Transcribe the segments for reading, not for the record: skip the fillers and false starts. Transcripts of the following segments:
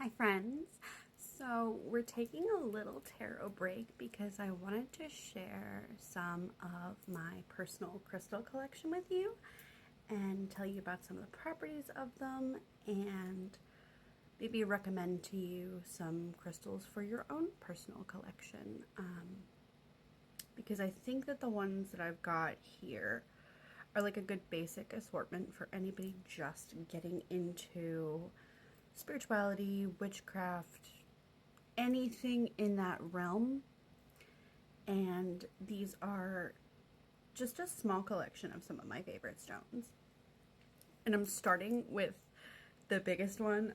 Hi friends! So we're taking a little tarot break because I wanted to share some of my personal crystal collection with you and tell you about some of the properties of them and maybe recommend to you some crystals for your own personal collection. Because I think that the ones that I've got here are like a good basic assortment for anybody just getting into spirituality, witchcraft, anything in that realm. And these are just a small collection of some of my favorite stones. And I'm starting with the biggest one.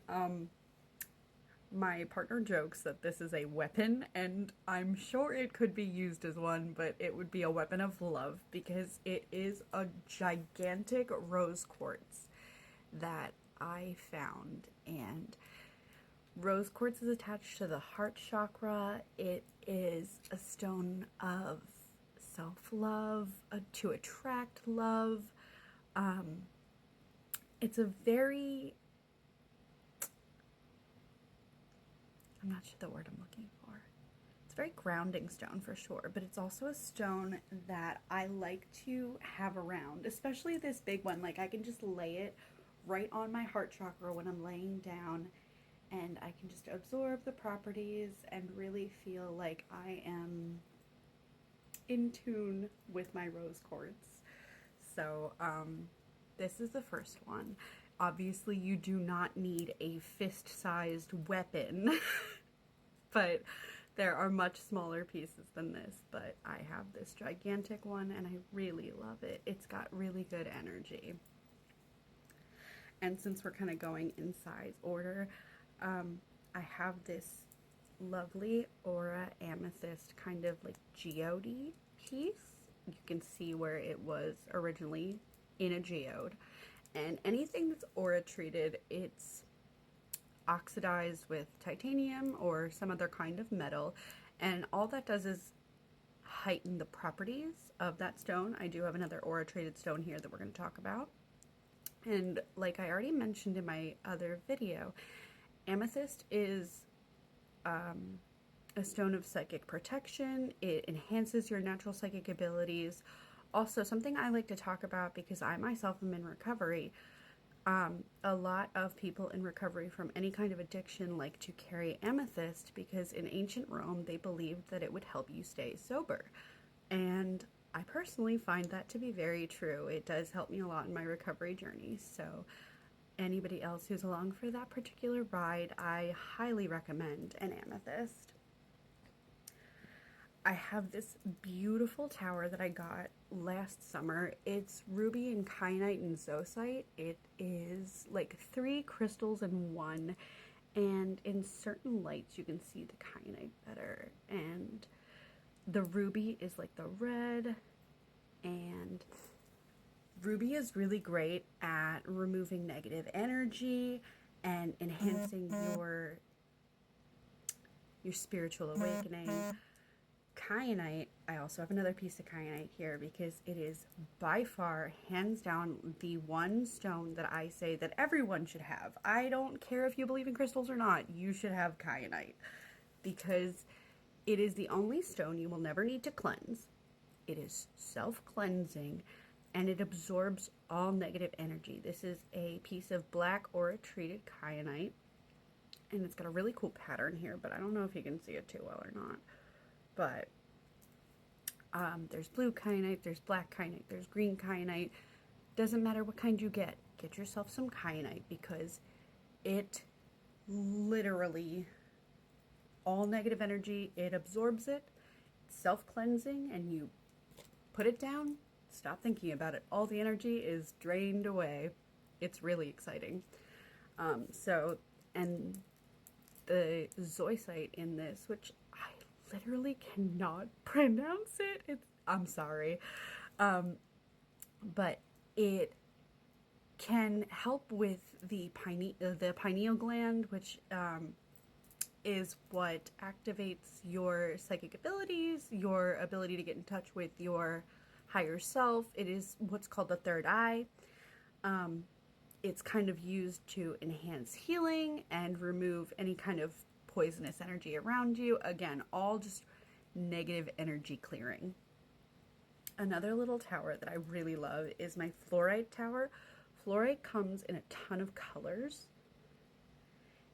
My partner jokes that this is a weapon, and I'm sure it could be used as one, but it would be a weapon of love because it is a gigantic rose quartz that I found. And rose quartz is attached to the heart chakra. It is a stone of self-love, to attract love. It's a very, I'm not sure the word I'm looking for. It's a very grounding stone for sure, but it's also a stone that I like to have around, especially this big one. Like I can just lay it right on my heart chakra when I'm laying down, and I can just absorb the properties and really feel like I am in tune with my rose quartz. So this is the first one. Obviously you do not need a fist-sized weapon, but there are much smaller pieces than this, but I have this gigantic one and I really love it. It's got really good energy. And since we're kind of going in size order, I have this lovely aura amethyst kind of like geode piece. You can see where it was originally in a geode. And anything that's aura treated, it's oxidized with titanium or some other kind of metal. And all that does is heighten the properties of that stone. I do have another aura treated stone here that we're going to talk about. And like I already mentioned in my other video, amethyst is a stone of psychic protection. It enhances your natural psychic abilities. Also, something I like to talk about because I myself am in recovery, a lot of people in recovery from any kind of addiction like to carry amethyst because in ancient Rome they believed that it would help you stay sober. And I personally find that to be very true. It does help me a lot in my recovery journey. So anybody else who's along for that particular ride, I highly recommend an amethyst. I have this beautiful tower that I got last summer. It's ruby and kyanite and zoisite. It is like 3 crystals in one, and in certain lights you can see the kyanite better. And the ruby is like the red, and ruby is really great at removing negative energy and enhancing your spiritual awakening. Kyanite, I also have another piece of kyanite here because it is by far, hands down, the one stone that I say that everyone should have. I don't care if you believe in crystals or not, you should have kyanite because it is the only stone you will never need to cleanse. It is self-cleansing and it absorbs all negative energy. This is a piece of black aura treated kyanite, and it's got a really cool pattern here, but I don't know if you can see it too well or not. But there's blue kyanite, there's black kyanite, there's green kyanite. Doesn't matter what kind you get yourself some kyanite because it literally, all negative energy, it absorbs it, it's self-cleansing, and you put it down, stop thinking about it. All the energy is drained away. It's really exciting. And the zoisite in this, which I literally cannot pronounce it. I'm sorry. But it can help with the pineal gland, which is what activates your psychic abilities, your ability to get in touch with your higher self. It is what's called the third eye. it's kind of used to enhance healing and remove any kind of poisonous energy around you. Again, all just negative energy clearing. Another little tower that I really love is my fluorite tower. Fluorite comes in a ton of colors.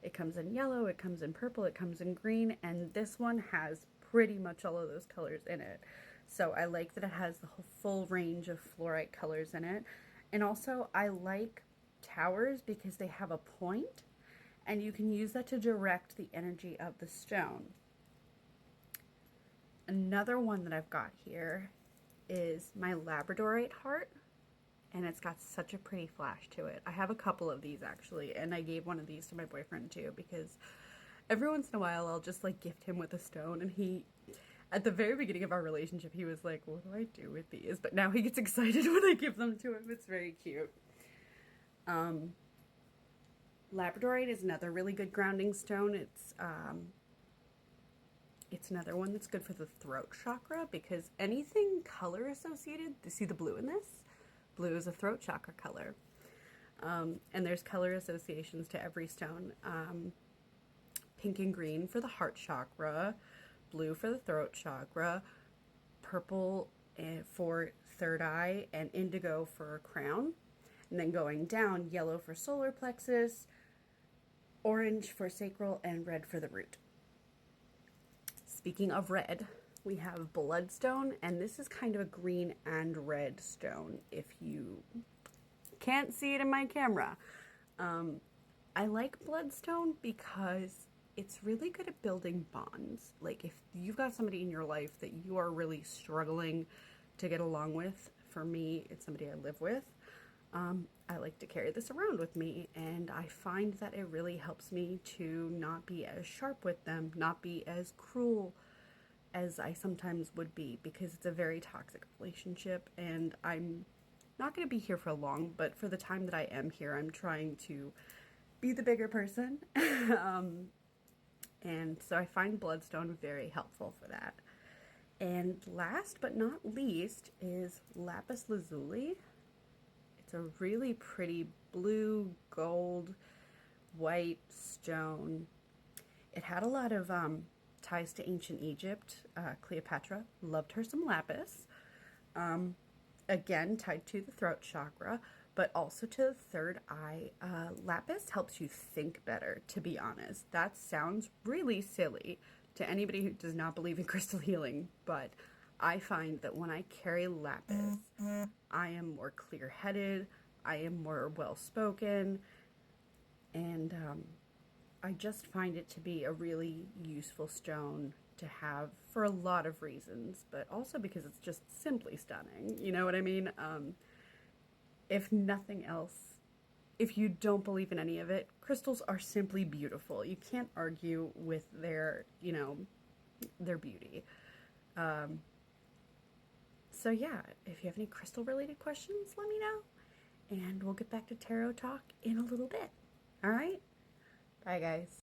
It comes in yellow, it comes in purple, it comes in green, and this one has pretty much all of those colors in it. So I like that it has the whole full range of fluorite colors in it. And also I like towers because they have a point, and you can use that to direct the energy of the stone. Another one that I've got here is my labradorite heart, and it's got such a pretty flash to it. I have a couple of these actually, and I gave one of these to my boyfriend too, because every once in a while I'll just like gift him with a stone, and he, at the very beginning of our relationship, he was like, what do I do with these? But now he gets excited when I give them to him. It's very cute. Labradorite is another really good grounding stone. It's another one that's good for the throat chakra, because anything color associated, see the blue in this? Blue is a throat chakra color. And there's color associations to every stone. Pink and green for the heart chakra, blue for the throat chakra, purple for third eye, and indigo for crown. And then going down, yellow for solar plexus, orange for sacral, and red for the root. Speaking of red, we have bloodstone, and this is kind of a green and red stone if you can't see it in my camera. I like bloodstone because it's really good at building bonds. Like if you've got somebody in your life that you are really struggling to get along with, for me, it's somebody I live with, I like to carry this around with me, and I find that it really helps me to not be as sharp with them, not be as cruel as I sometimes would be, because it's a very toxic relationship, and I'm not going to be here for long, but for the time that I am here, I'm trying to be the bigger person. And so I find bloodstone very helpful for that. And last but not least is lapis lazuli. It's a really pretty blue, gold, white stone. It had a lot of ties to ancient Egypt. Cleopatra loved her some lapis. Again, tied to the throat chakra, but also to the third eye. Lapis helps you think better, to be honest. That sounds really silly to anybody who does not believe in crystal healing, but I find that when I carry lapis, I am more clear-headed, I am more well-spoken, and I just find it to be a really useful stone to have for a lot of reasons, but also because it's just simply stunning. You know what I mean? If nothing else, if you don't believe in any of it, crystals are simply beautiful. You can't argue with their, you know, their beauty. So yeah, if you have any crystal related questions, let me know, and we'll get back to tarot talk in a little bit. All right? Bye, guys.